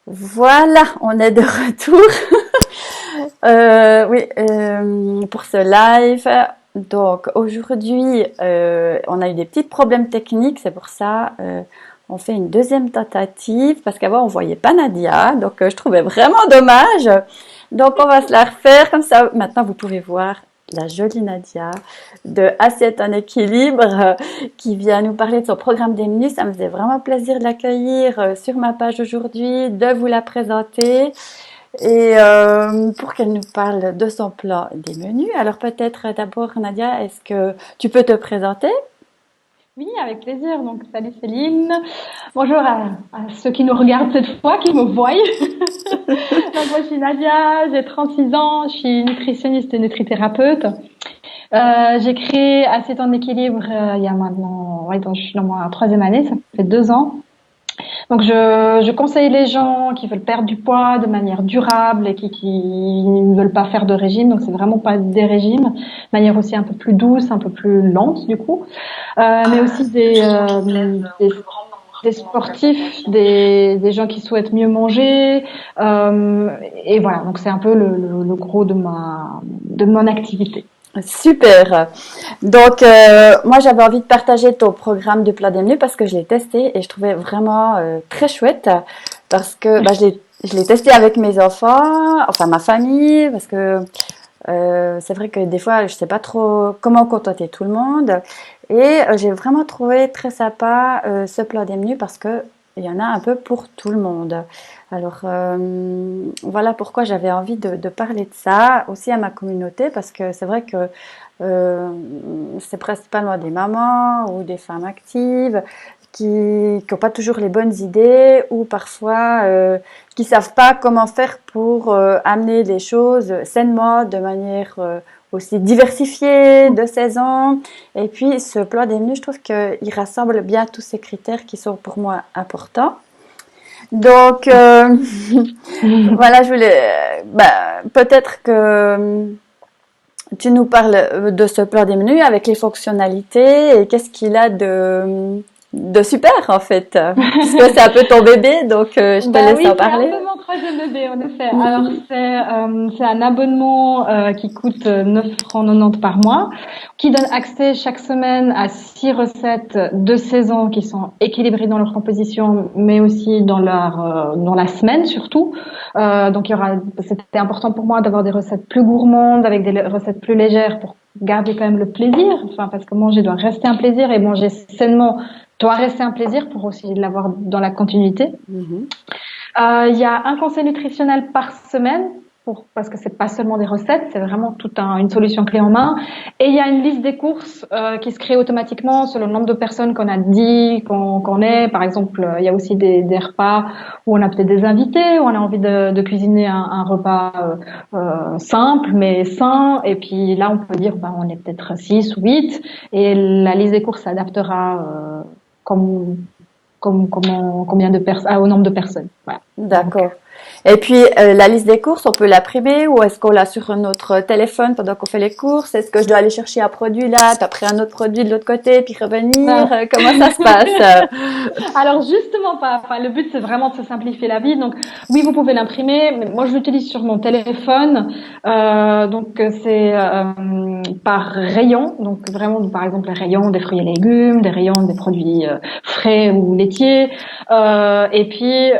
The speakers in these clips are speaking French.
Voilà, on est de retour. Oui, pour ce live. Donc aujourd'hui, on a eu des petits problèmes techniques, c'est pour ça on fait une deuxième tentative parce qu'avant on voyait pas Nadia, donc je trouvais vraiment dommage. Donc on va se la refaire comme ça. Maintenant vous pouvez voir la jolie Nadia de Assiette en équilibre qui vient nous parler de son programme des menus. Ça me faisait vraiment plaisir de l'accueillir sur ma page aujourd'hui, de vous la présenter et pour qu'elle nous parle de son plan des menus. Alors peut-être d'abord Nadia, est-ce que tu peux te présenter? Oui, avec plaisir. Donc, salut Céline. Bonjour à ceux qui nous regardent cette fois, qui me voient. Donc, moi, je suis Nadia, j'ai 36 ans, je suis nutritionniste et nutrithérapeute. J'ai créé Assiette en équilibre il y a maintenant, ouais, donc je suis dans ma troisième année, ça fait 2 ans. Donc, je conseille les gens qui veulent perdre du poids de manière durable et qui ne veulent pas faire de régime. Donc, c'est vraiment pas des régimes, de manière aussi un peu plus douce, un peu plus lente, du coup. Mais aussi des sportifs, des gens qui souhaitent mieux manger. Et voilà, donc c'est un peu le gros de mon activité. Super. Donc moi j'avais envie de partager ton programme de plat des menus parce que je l'ai testé et je trouvais vraiment très chouette parce que je l'ai testé avec mes enfants, enfin ma famille, parce que c'est vrai que des fois, je sais pas trop comment contenter tout le monde. Et j'ai vraiment trouvé très sympa ce plat des menus parce que il y en a un peu pour tout le monde. Alors voilà pourquoi j'avais envie de parler de ça aussi à ma communauté parce que c'est vrai que euh, c'est principalement des mamans ou des femmes actives qui n'ont pas toujours les bonnes idées ou parfois qui savent pas comment faire pour amener les choses sainement, de manière aussi diversifiée, de saison. Et puis ce plat des menus, je trouve qu'il rassemble bien tous ces critères qui sont pour moi importants. Donc voilà, je voulais, peut-être que tu nous parles de ce plat des menus avec les fonctionnalités et qu'est-ce qu'il a de super en fait. Parce que c'est un peu ton bébé, donc je te Bah laisse oui, en c'est un parler. peu mon troisième bébé, en effet. Alors, c'est un abonnement qui coûte 9,90 € par mois, qui donne accès chaque semaine à 6 recettes de saison qui sont équilibrées dans leur composition, mais aussi dans la semaine surtout. Donc, c'était important pour moi d'avoir des recettes plus gourmandes, avec des recettes plus légères pour garder quand même le plaisir. Enfin, parce que manger doit rester un plaisir et manger sainement doit rester un plaisir pour aussi l'avoir dans la continuité. Mhm. Il y a un conseil nutritionnel par semaine parce que c'est pas seulement des recettes, c'est vraiment une solution clé en main. Et il y a une liste des courses qui se crée automatiquement selon le nombre de personnes qu'on a dit qu'on est. Par exemple, il y a aussi des repas où on a peut-être des invités, où on a envie de cuisiner un repas simple mais sain. Et puis là, on peut dire, on est peut-être 6 ou 8. Et la liste des courses s'adaptera comme combien de personnes, au nombre de personnes. Voilà. Donc, D'accord. Et puis la liste des courses, on peut l'imprimer ou est-ce qu'on l'a sur notre téléphone pendant qu'on fait les courses? Est-ce que je dois aller chercher un produit là, puis après un autre produit de l'autre côté, puis revenir? ben, Comment ça se passe? alors justement pas. Enfin, le but c'est vraiment de se simplifier la vie. Donc oui, vous pouvez l'imprimer, mais moi je l'utilise sur mon téléphone. Donc c'est par rayon. Donc vraiment par exemple les rayons des fruits et légumes, des rayons des produits frais ou laitiers. Et puis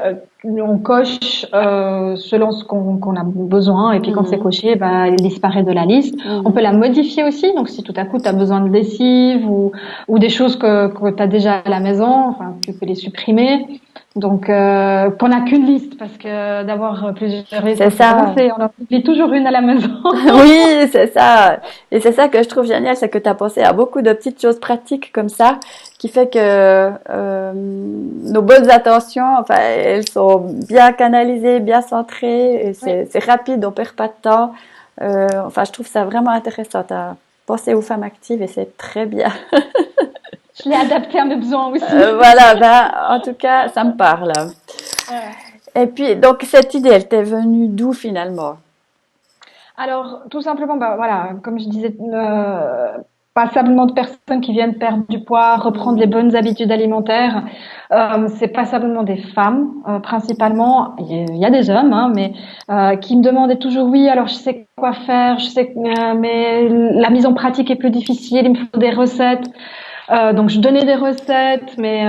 on coche selon ce qu'on a besoin. Et puis quand c'est Mhm. coché, il disparaît de la liste. On peut Mhm. la modifier aussi. Donc si tout à coup tu as besoin de lessive ou des choses que tu as déjà à la maison, enfin, tu peux les supprimer. Donc, qu'on n'a qu'une liste, parce que d'avoir plusieurs listes, C'est c'est vraiment, ça. on en oublie toujours une à la maison. Oui, c'est ça. Et c'est ça que je trouve génial, c'est que tu as pensé à beaucoup de petites choses pratiques comme ça, qui fait que nos bonnes intentions, enfin, elles sont bien canalisées, bien centrées, et Oui, c'est rapide, on perd pas de temps. Enfin, je trouve ça vraiment intéressant. Tu as pensé aux femmes actives et c'est très bien. je l'ai adapté à mes besoins aussi. Voilà, ben, en tout cas, ça me parle. Ouais. Et puis, donc, cette idée, elle t'est venue d'où finalement? Alors, tout simplement, voilà, comme je disais, passablement de personnes qui viennent perdre du poids, reprendre les bonnes habitudes alimentaires. C'est passablement des femmes, principalement. Il y a des hommes, hein, mais qui me demandaient toujours oui. Alors je sais quoi faire, je sais, mais la mise en pratique est plus difficile. Il me faut des recettes. Donc je donnais des recettes, mais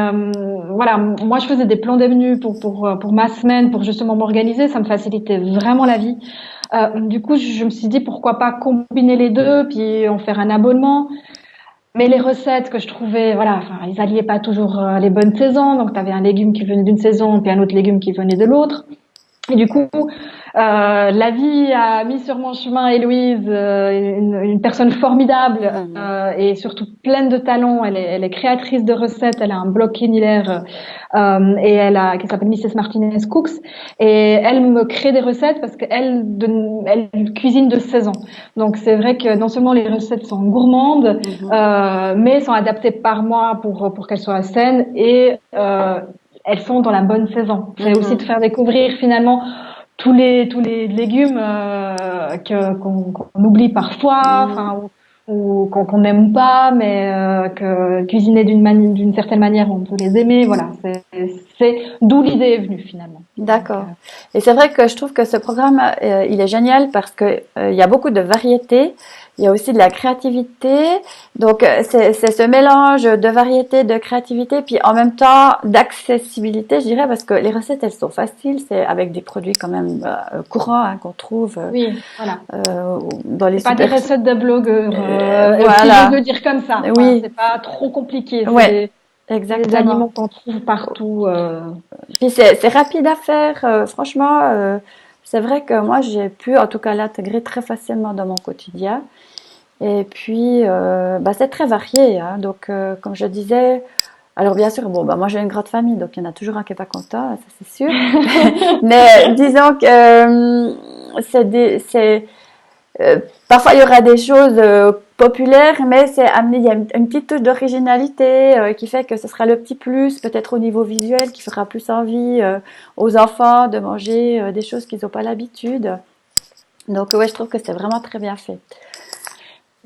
voilà, moi je faisais des plans des menus pour ma semaine, pour justement m'organiser. Ça me facilitait vraiment la vie. Du coup, je me suis dit pourquoi pas combiner les deux, puis en faire un abonnement. Mais les recettes que je trouvais, voilà, enfin, ils alliaient pas toujours les bonnes saisons. Donc, tu avais un légume qui venait d'une saison, puis un autre légume qui venait de l'autre. Et du coup, la vie a mis sur mon chemin Héloïse, une personne formidable et surtout pleine de talent. Elle est créatrice de recettes. Elle a un blog Kénilaire qui s'appelle Mrs Martinez Cooks. Et elle me crée des recettes parce elle cuisine de saison. Donc c'est vrai que non seulement les recettes sont gourmandes, mais sont adaptées par moi pour qu'elles soient saines et elles sont dans la bonne saison. C'est aussi de faire découvrir finalement tous les légumes qu'on oublie parfois, enfin ou qu'on n'aime pas, mais que cuisiner d'une certaine manière on peut les aimer. Voilà, c'est d'où l'idée est venue finalement. D'accord. Et c'est vrai que je trouve que ce programme il est génial parce que il y a beaucoup de variétés. Il y a aussi de la créativité, donc c'est ce mélange de variété, de créativité, puis en même temps d'accessibilité, je dirais, parce que les recettes elles sont faciles, c'est avec des produits quand même courants hein, qu'on trouve oui, voilà. Dans les pas des recettes de blogueurs, voilà. si je veux le dire comme ça. Oui, enfin, c'est pas trop compliqué. Ouais, des exactement. aliments qu'on trouve partout. Puis c'est rapide à faire, franchement. C'est vrai que moi j'ai pu en tout cas l'intégrer très facilement dans mon quotidien. Et puis, c'est très varié, hein. Donc, comme je disais, alors bien sûr, bon, moi j'ai une grande famille, donc il y en a toujours un qui est pas content, ça c'est sûr. Mais disons que parfois il y aura des choses populaires, mais c'est amené, il y a une petite touche d'originalité qui fait que ce sera le petit plus, peut-être au niveau visuel, qui fera plus envie aux enfants de manger des choses qu'ils n'ont pas l'habitude. Donc, ouais, je trouve que c'est vraiment très bien fait.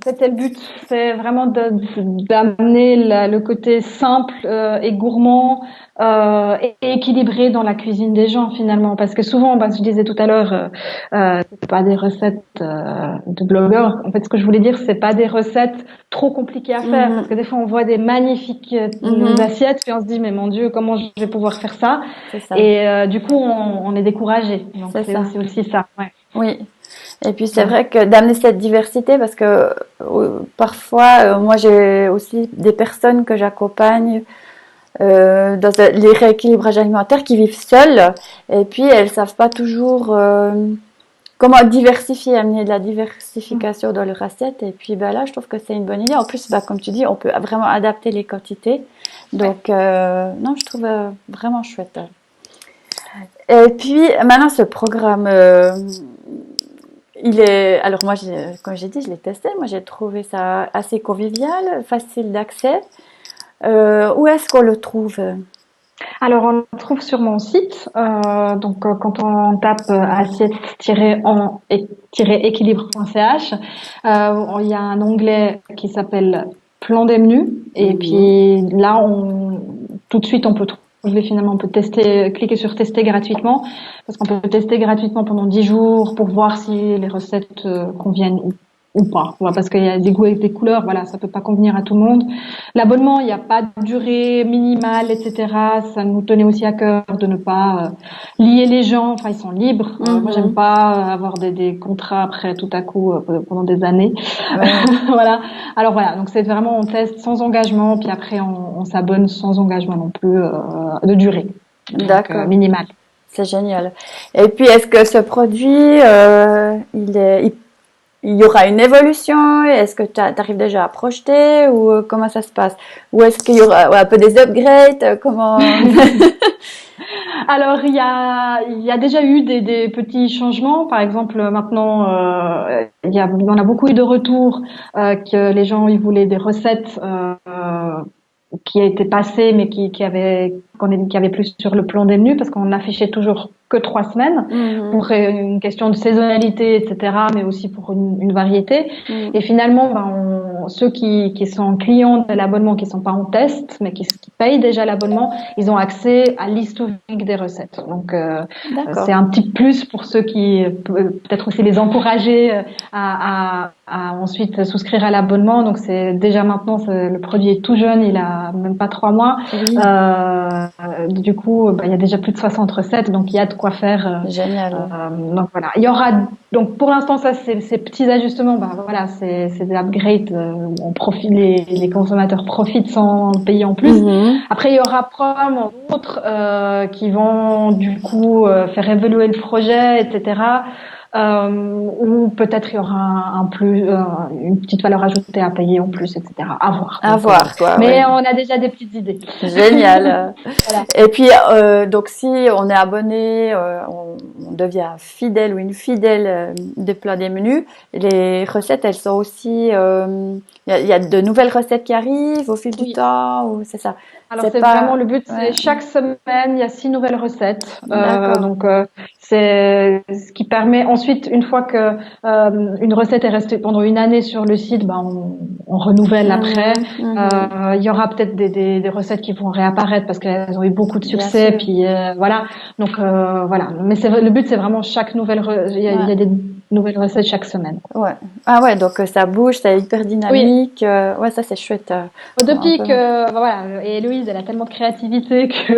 C'était le but, c'est vraiment d'amener le côté simple et gourmand et équilibré dans la cuisine des gens finalement, parce que souvent, je disais tout à l'heure, c'est pas des recettes de blogueurs. En fait, ce que je voulais dire, c'est pas des recettes trop compliquées à faire, parce que des fois on voit des magnifiques assiettes, puis on se dit mais mon Dieu, comment je vais pouvoir faire ça? C'est ça. Et du coup, on est découragé. Donc c'est aussi ça. Ouais. Oui. Et puis c'est vrai que d'amener cette diversité, parce que parfois, moi j'ai aussi des personnes que j'accompagne dans les rééquilibrages alimentaires qui vivent seules, et puis elles savent pas toujours comment diversifier, amener de la diversification dans leur assiette. Et puis là, je trouve que c'est une bonne idée. En plus, comme tu dis, on peut vraiment adapter les quantités. Donc non, je trouve vraiment chouette. Et puis maintenant, ce programme alors moi, comme j'ai dit, je l'ai testé. Moi, j'ai trouvé ça assez convivial, facile d'accès. Où est-ce qu'on le trouve? Alors, on le trouve sur mon site. Donc, quand on tape assiette-équilibre.ch, il y a un onglet qui s'appelle Plan des menus. Et puis là, tout de suite, on peut trouver finalement, on peut cliquer sur tester gratuitement, parce qu'on peut tester gratuitement pendant 10 jours pour voir si les recettes conviennent ou pas. Voilà, parce qu'il y a des goûts et des couleurs, voilà, ça peut pas convenir à tout le monde. L'abonnement, il n'y a pas de durée minimale, etc. Ça nous tenait aussi à cœur de ne pas lier les gens. Enfin, ils sont libres. Moi, j'aime pas avoir des contrats après tout à coup pendant des années. Ouais. Voilà. Alors voilà, donc c'est vraiment on teste sans engagement, puis après on s'abonne sans engagement non plus de durée. D'accord. Minimale. C'est génial. Et puis, est-ce que ce produit, il y aura une évolution? Est-ce que tu arrives déjà à projeter, ou comment ça se passe? Ou est-ce qu'il y aura un peu des upgrades? Comment? Alors il y a déjà eu des petits changements. Par exemple, maintenant on a beaucoup eu de retours que les gens ils voulaient des recettes qui étaient passées mais qui avaient qu'il y avait plus sur le plan des menus, parce qu'on affichait toujours que 3 semaines pour une question de saisonnalité, etc., mais aussi pour une variété. Et finalement, ceux qui sont clients de l'abonnement, qui sont pas en test, mais qui payent déjà l'abonnement, ils ont accès à l'historique des recettes. Donc, c'est un petit plus pour ceux qui, peut-être aussi les encourager à ensuite souscrire à l'abonnement. Donc, c'est déjà maintenant, le produit est tout jeune, il a même pas 3 mois. Oui. Du coup, il y a déjà plus de 60 recettes, donc il y a de quoi faire. Génial. Donc voilà, il y aura donc pour l'instant ça c'est ces petits ajustements, voilà, c'est des upgrades, on profite, les consommateurs profitent sans payer en plus. Après il y aura probablement d'autres qui vont du coup faire évoluer le projet, etc. Ou peut-être il y aura une petite valeur ajoutée à payer en plus, etc. À voir. À voir, quoi. Mais on a déjà des petites idées. Génial. Voilà. Et puis, donc, si on est abonné, on devient fidèle ou une fidèle des plats des menus. Les recettes, elles sont aussi. Il y a de nouvelles recettes qui arrivent au fil du temps, ou c'est ça. Alors c'est vraiment le but, c'est chaque semaine il y a 6 nouvelles recettes. Donc c'est ce qui permet ensuite, une fois que une recette est restée pendant une année sur le site, on renouvelle après. Il y aura peut-être des recettes qui vont réapparaître parce qu'elles ont eu beaucoup de succès. Puis voilà. Donc voilà. Mais le but c'est vraiment chaque nouvelle. Il y a des nouvelles recettes chaque semaine. Ouais. Ah ouais, donc ça bouge, c'est hyper dynamique. Ouais, ça c'est chouette. Depuis que voilà, et Héloïse, elle a tellement de créativité que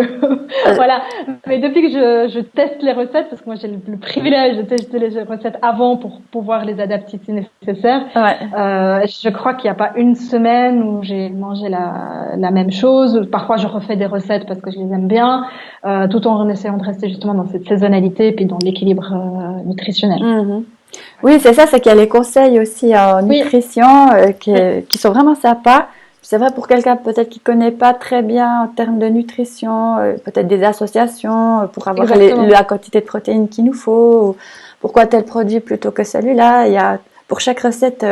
voilà. Mais depuis que je teste les recettes, parce que moi j'ai le privilège de tester les recettes avant pour pouvoir les adapter si nécessaire. Je crois qu'il n'y a pas une semaine où j'ai mangé la même chose. Parfois je refais des recettes parce que je les aime bien, tout en essayant de rester justement dans cette saisonnalité et puis dans l'équilibre nutritionnel. Oui, c'est ça, c'est qu'il y a les conseils aussi en nutrition qui sont vraiment sympas. C'est vrai pour quelqu'un peut-être qui connaît pas très bien en termes de nutrition, peut-être des associations pour avoir la quantité de protéines qu'il nous faut, ou pourquoi tel produit plutôt que celui-là. Il y a pour chaque recette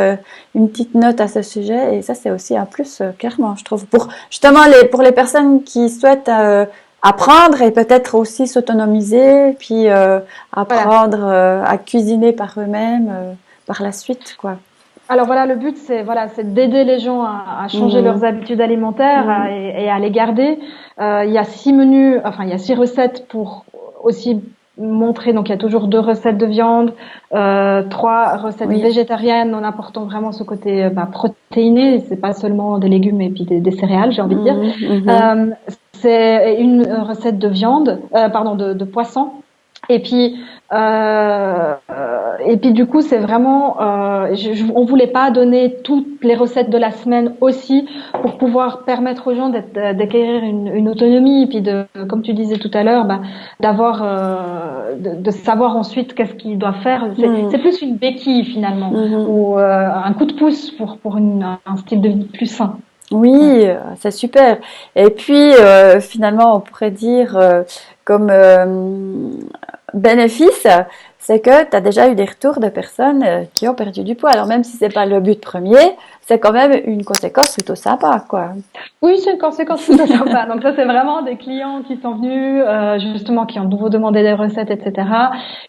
une petite note à ce sujet et ça c'est aussi un plus clairement, je trouve, pour justement pour les personnes qui souhaitent apprendre et peut-être aussi s'autonomiser, puis apprendre à cuisiner par eux-mêmes par la suite, quoi. Alors voilà, le but c'est d'aider les gens à changer leurs habitudes alimentaires et à les garder. Il y a 6 menus, enfin il y a 6 recettes pour aussi montrer. Donc il y a toujours 2 recettes de viande, 3 recettes végétariennes en apportant vraiment ce côté protéiné. C'est pas seulement des légumes et puis des céréales, j'ai envie de dire. C'est une recette de viande, de poisson. Et puis du coup c'est vraiment on voulait pas donner toutes les recettes de la semaine aussi pour pouvoir permettre aux gens d'acquérir une autonomie et puis comme tu disais tout à l'heure d'avoir de savoir ensuite qu'est-ce qu'ils doivent faire. C'est plus une béquille finalement ou un coup de pouce pour un style de vie plus sain. Oui, c'est super. Et puis finalement on pourrait dire comme bénéfice, c'est que tu as déjà eu des retours de personnes qui ont perdu du poids. Alors même si c'est pas le but premier, c'est quand même une conséquence plutôt sympa, quoi. Oui, c'est une conséquence plutôt sympa. Donc ça, c'est vraiment des clients qui sont venus, justement, qui ont de nouveau demandé des recettes, etc.,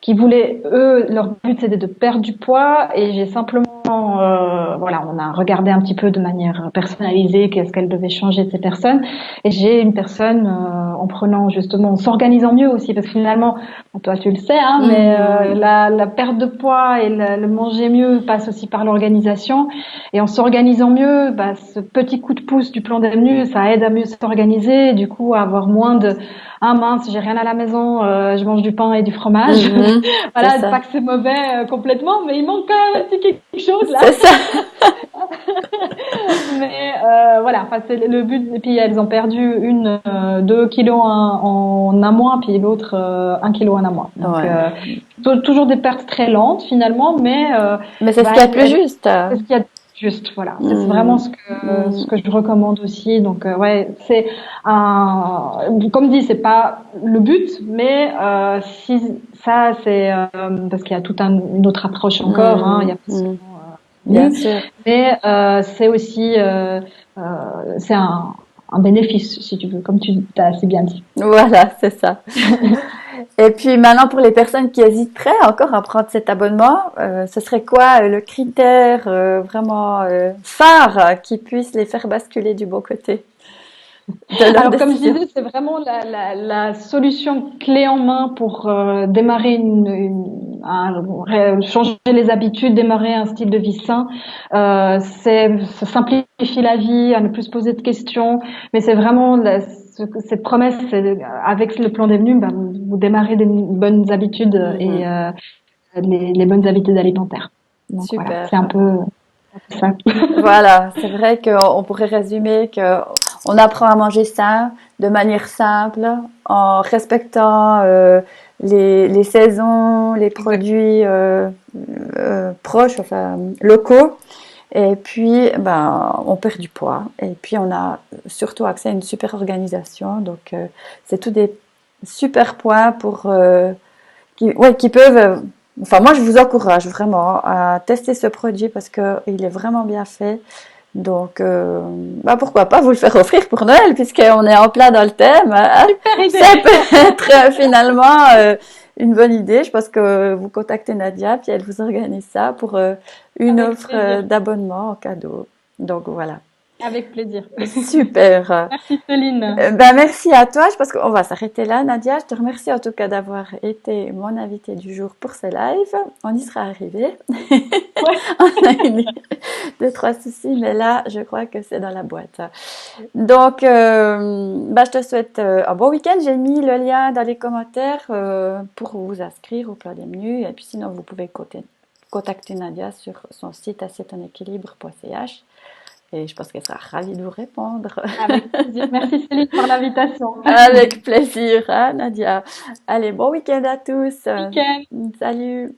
qui voulaient, eux, leur but c'était de perdre du poids, et j'ai simplement, on a regardé un petit peu de manière personnalisée qu'est-ce qu'elle devait changer de ces personnes, et j'ai une personne en prenant justement, en s'organisant mieux aussi, parce que finalement, toi tu le sais, hein, mais la perte de poids et le manger mieux passe aussi par l'organisation, et en s'organisant mieux, ce petit coup de pouce du plan des menus, ça aide à mieux s'organiser, et du coup à avoir moins de mince, j'ai rien à la maison, je mange du pain et du fromage. Voilà, pas que c'est mauvais complètement, mais il manque quand même un petit quelque chose là. C'est ça. Mais voilà, c'est le but. Et puis elles ont perdu 2 kilos en un mois, puis l'autre 1 kilo en un mois. Donc toujours des pertes très lentes finalement, mais c'est ce qu'il y a de plus juste. C'est ce qu'il y a juste, voilà. C'est vraiment ce que je recommande aussi. Donc c'est comme dit, c'est pas le but, mais si ça c'est parce qu'il y a toute une autre approche encore, hein, il y a bien sûr. Mais c'est aussi c'est un bénéfice, si tu veux, comme tu as assez bien dit. Voilà, c'est ça. Et puis maintenant, pour les personnes qui hésiteraient encore à prendre cet abonnement, ce serait quoi le critère vraiment phare qui puisse les faire basculer du bon côté de leur Alors, comme je décision? disais, c'est vraiment la solution clé en main pour démarrer changer les habitudes, démarrer un style de vie sain. C'est se simplifier la vie, à ne plus se poser de questions. Mais c'est vraiment cette promesse, avec le plan devenu, ben, vous démarrez des bonnes habitudes et Mhm. les bonnes habitudes alimentaires. Donc voilà, c'est un Super. peu ça. Voilà, c'est vrai qu'on pourrait résumer que on apprend à manger sain de manière simple, en respectant les saisons, les produits proches, enfin locaux. Et puis, ben, on perd du poids. Et puis, on a surtout accès à une super organisation. Donc, c'est tous des super points pour qui peuvent. Enfin, moi, je vous encourage vraiment à tester ce produit parce que il est vraiment bien fait. Donc, bah pourquoi pas vous le faire offrir pour Noël puisqu'on est en plein dans le thème. Hein. Super idée. Ça peut être finalement une bonne idée. Je pense que vous contactez Nadia puis elle vous organise ça pour une Avec offre plaisir. d'abonnement en cadeau. Donc voilà. Avec plaisir. Super. Merci Céline. Ben, merci à toi. Je pense qu'on va s'arrêter là, Nadia. Je te remercie en tout cas d'avoir été mon invitée du jour pour ce live. On y sera arrivé. Ouais, On a eu deux, trois soucis, mais là, je crois que c'est dans la boîte. Donc, ben, je te souhaite un bon week-end. J'ai mis le lien dans les commentaires pour vous inscrire au plan des menus. Et puis sinon, vous pouvez contacter Nadia sur son site assietteenéquilibre.ch. Et je pense qu'elle sera ravie de vous répondre. avec plaisir. Merci Céline pour l'invitation. Avec plaisir, hein, Nadia. Allez, bon week-end à tous. Week-end. Salut.